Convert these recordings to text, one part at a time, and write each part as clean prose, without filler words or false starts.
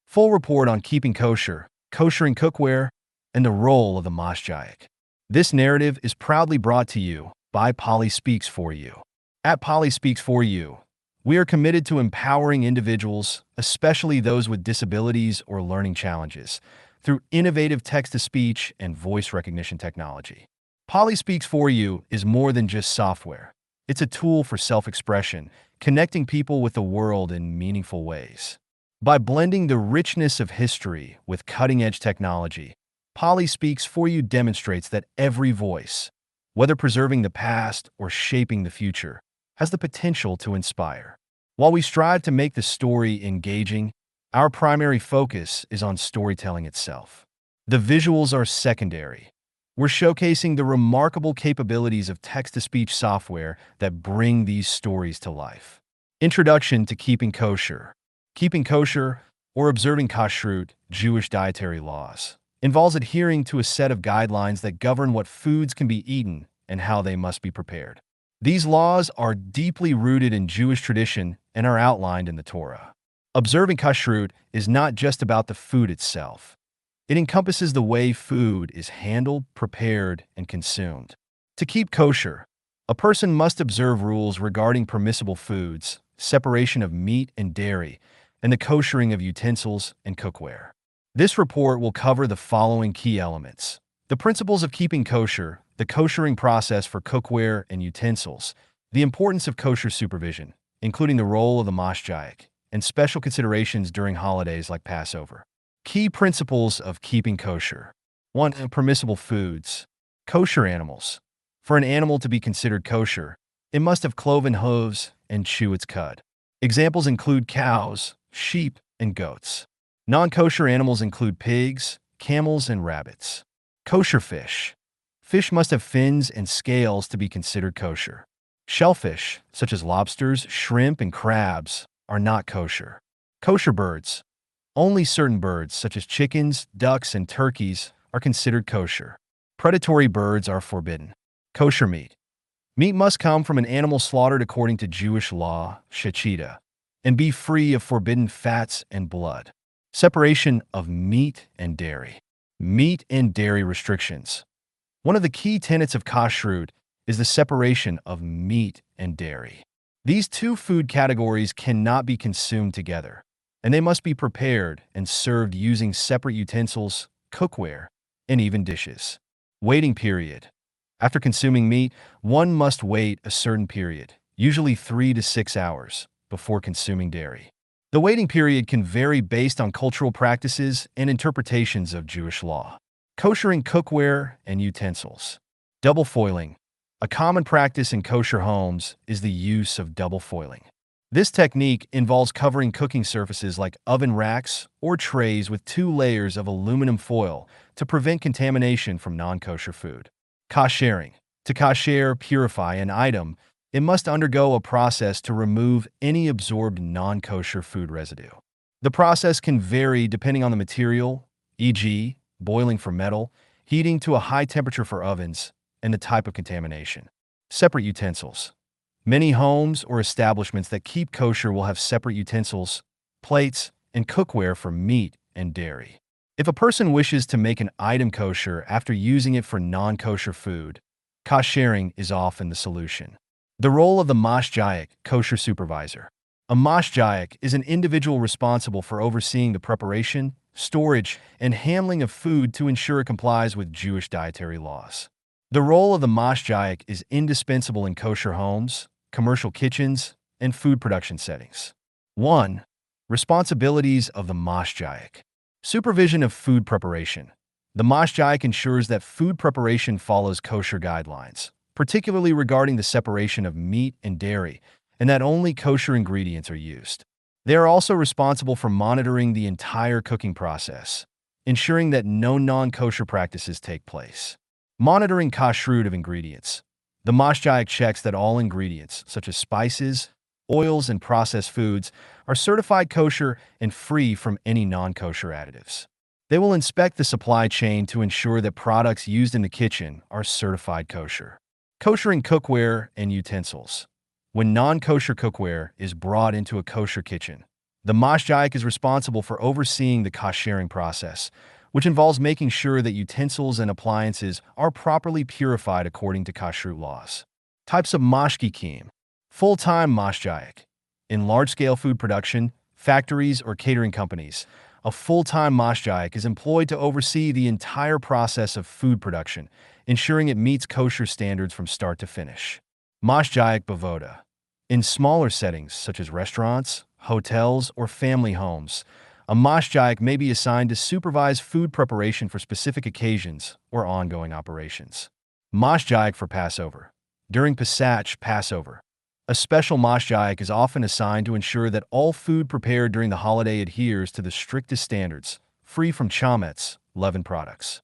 Full report on keeping kosher, koshering cookware, and the role of the Mashgiach. This narrative is proudly brought to you by Polly Speaks For You. At Polly Speaks For You, we are committed to empowering individuals, especially those with disabilities or learning challenges, through innovative text-to-speech and voice recognition technology. Polly Speaks For You is more than just software. It's a tool for self-expression, connecting people with the world in meaningful ways. By blending the richness of history with cutting-edge technology, Polly Speaks For You demonstrates that every voice, whether preserving the past or shaping the future, has the potential to inspire. While we strive to make the story engaging, our primary focus is on storytelling itself. The visuals are secondary. We're showcasing the remarkable capabilities of text-to-speech software that bring these stories to life. Introduction to Keeping Kosher. Keeping kosher, or observing kashrut, Jewish dietary laws, involves adhering to a set of guidelines that govern what foods can be eaten and how they must be prepared. These laws are deeply rooted in Jewish tradition and are outlined in the Torah. Observing kashrut is not just about the food itself. It encompasses the way food is handled, prepared, and consumed. To keep kosher, a person must observe rules regarding permissible foods, separation of meat and dairy, and the koshering of utensils and cookware. This report will cover the following key elements: the principles of keeping kosher, the koshering process for cookware and utensils, the importance of kosher supervision, including the role of the Mashgiach, and special considerations during holidays like Passover. Key principles of keeping kosher. 1. Permissible foods. Kosher animals. For an animal to be considered kosher, it must have cloven hooves and chew its cud. Examples include cows, sheep, and goats. Non-kosher animals include pigs, camels, and rabbits. Kosher fish. Fish must have fins and scales to be considered kosher. Shellfish, such as lobsters, shrimp, and crabs, are not kosher. Kosher birds. Only certain birds, such as chickens, ducks, and turkeys, are considered kosher. Predatory birds are forbidden. Kosher meat. Meat must come from an animal slaughtered according to Jewish law, shechita, and be free of forbidden fats and blood. Separation of meat and dairy. Meat and dairy restrictions. One of the key tenets of kashrut is the separation of meat and dairy. These two food categories cannot be consumed together, and they must be prepared and served using separate utensils, cookware, and even dishes. Waiting period. After consuming meat, one must wait a certain period, usually 3 to 6 hours, before consuming dairy. The waiting period can vary based on cultural practices and interpretations of Jewish law. Koshering cookware and utensils. Double foiling. A common practice in kosher homes is the use of double foiling. This technique involves covering cooking surfaces like oven racks or trays with 2 layers of aluminum foil to prevent contamination from non-kosher food. Koshering. To kosher, purify an item, it must undergo a process to remove any absorbed non-kosher food residue. The process can vary depending on the material, e.g., boiling for metal, heating to a high temperature for ovens, and the type of contamination. Separate utensils. Many homes or establishments that keep kosher will have separate utensils, plates, and cookware for meat and dairy. If a person wishes to make an item kosher after using it for non-kosher food, koshering is often the solution. The role of the Mashgiach, kosher supervisor. A Mashgiach is an individual responsible for overseeing the preparation, storage, and handling of food to ensure it complies with Jewish dietary laws. The role of the Mashgiach is indispensable in kosher homes, commercial kitchens, and food production settings. 1. Responsibilities of the Mashgiach. Supervision of food preparation. The Mashgiach ensures that food preparation follows kosher guidelines, particularly regarding the separation of meat and dairy, and that only kosher ingredients are used. They are also responsible for monitoring the entire cooking process, ensuring that no non-kosher practices take place. Monitoring kashrut of ingredients. The Mashgiach checks that all ingredients, such as spices, oils, and processed foods, are certified kosher and free from any non-kosher additives. They will inspect the supply chain to ensure that products used in the kitchen are certified kosher. Koshering cookware and utensils. When non-kosher cookware is brought into a kosher kitchen, The Mashgiach is responsible for overseeing the Koshering process, which involves making sure that utensils and appliances are properly purified according to kashrut laws. Types of Mashgiachim. Full-time Mashgiach. In large-scale food production, factories, or catering companies, a full-time Mashgiach is employed to oversee the entire process of food production, ensuring it meets kosher standards from start to finish. Mashgiach Bavoda. In smaller settings, such as restaurants, hotels, or family homes, a Mashgiach may be assigned to supervise food preparation for specific occasions or ongoing operations. Mashgiach for Passover. During Pesach, Passover, a special Mashgiach is often assigned to ensure that all food prepared during the holiday adheres to the strictest standards, free from chametz, leavened products.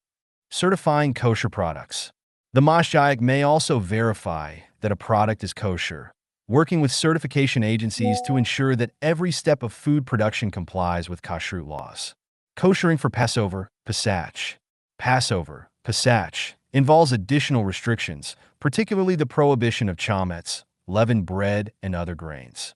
Certifying kosher products. The Mashgiach may also verify that a product is kosher, working with certification agencies to ensure that every step of food production complies with kashrut laws. Koshering for Passover, Pesach. Passover, Pesach, involves additional restrictions, particularly the prohibition of chametz, leavened bread, and other grains.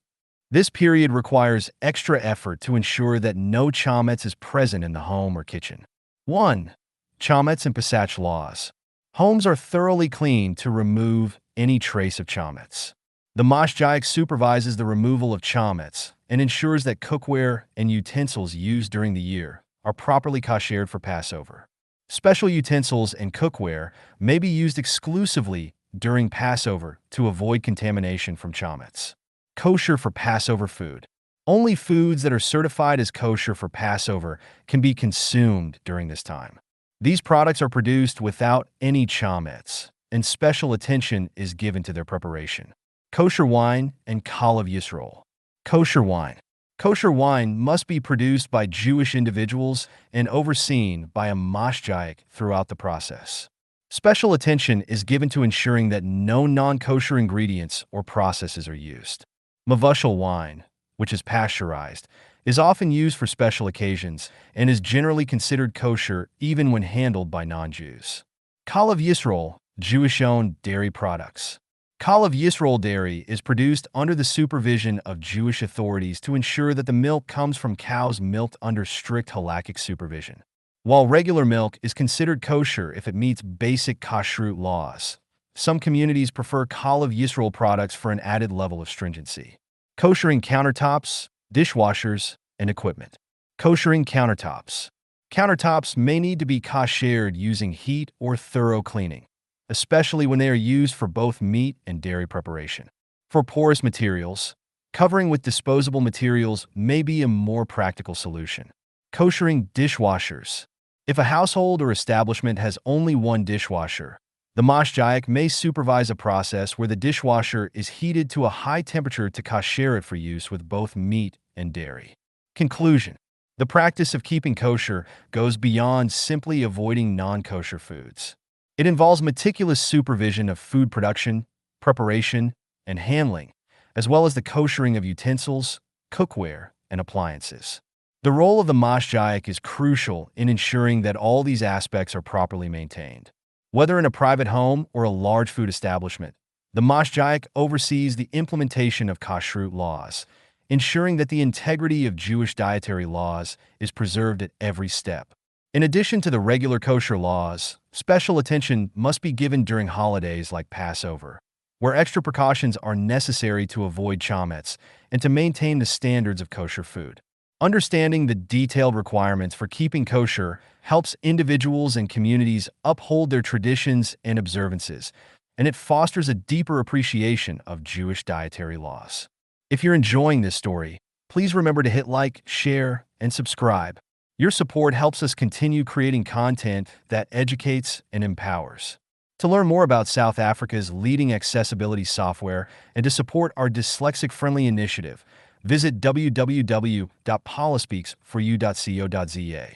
This period requires extra effort to ensure that no chametz is present in the home or kitchen. 1. Chametz and Pesach laws. Homes are thoroughly cleaned to remove any trace of chametz. The Mashgiach supervises the removal of chametz and ensures that cookware and utensils used during the year are properly koshered for Passover. Special utensils and cookware may be used exclusively during Passover to avoid contamination from chametz. Kosher for Passover food. Only foods that are certified as kosher for Passover can be consumed during this time. These products are produced without any chametz, and special attention is given to their preparation. Kosher wine and Kalav Yisrael. Kosher wine. Kosher wine must be produced by Jewish individuals and overseen by a Mashgiach throughout the process. Special attention is given to ensuring that no non-kosher ingredients or processes are used. Mavushal wine, which is pasteurized, is often used for special occasions and is generally considered kosher even when handled by non-Jews. Kalav Yisrael, Jewish-owned dairy products. Kalav Yisrael dairy is produced under the supervision of Jewish authorities to ensure that the milk comes from cows milked under strict halakhic supervision. While regular milk is considered kosher if it meets basic kashrut laws, some communities prefer Kalav Yisrael products for an added level of stringency. Koshering countertops, dishwashers, and equipment. Koshering countertops. Countertops may need to be koshered using heat or thorough cleaning, especially when they are used for both meat and dairy preparation. For porous materials, covering with disposable materials may be a more practical solution. Koshering dishwashers. If a household or establishment has only one dishwasher, the Mashgiach may supervise a process where the dishwasher is heated to a high temperature to kosher it for use with both meat and dairy. Conclusion. The practice of keeping kosher goes beyond simply avoiding non-kosher foods. It involves meticulous supervision of food production, preparation, and handling, as well as the koshering of utensils, cookware, and appliances. The role of the Mashgiach is crucial in ensuring that all these aspects are properly maintained. Whether in a private home or a large food establishment, the Mashgiach oversees the implementation of kashrut laws, ensuring that the integrity of Jewish dietary laws is preserved at every step. In addition to the regular kosher laws, special attention must be given during holidays like Passover, where extra precautions are necessary to avoid chametz and to maintain the standards of kosher food. Understanding the detailed requirements for keeping kosher helps individuals and communities uphold their traditions and observances, and it fosters a deeper appreciation of Jewish dietary laws. If you're enjoying this story, please remember to hit like, share, and subscribe. Your support helps us continue creating content that educates and empowers. To learn more about South Africa's leading accessibility software and to support our dyslexic-friendly initiative, visit www.polispeaksforyou.co.za.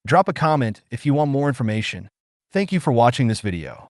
Drop a comment if you want more information. Thank you for watching this video.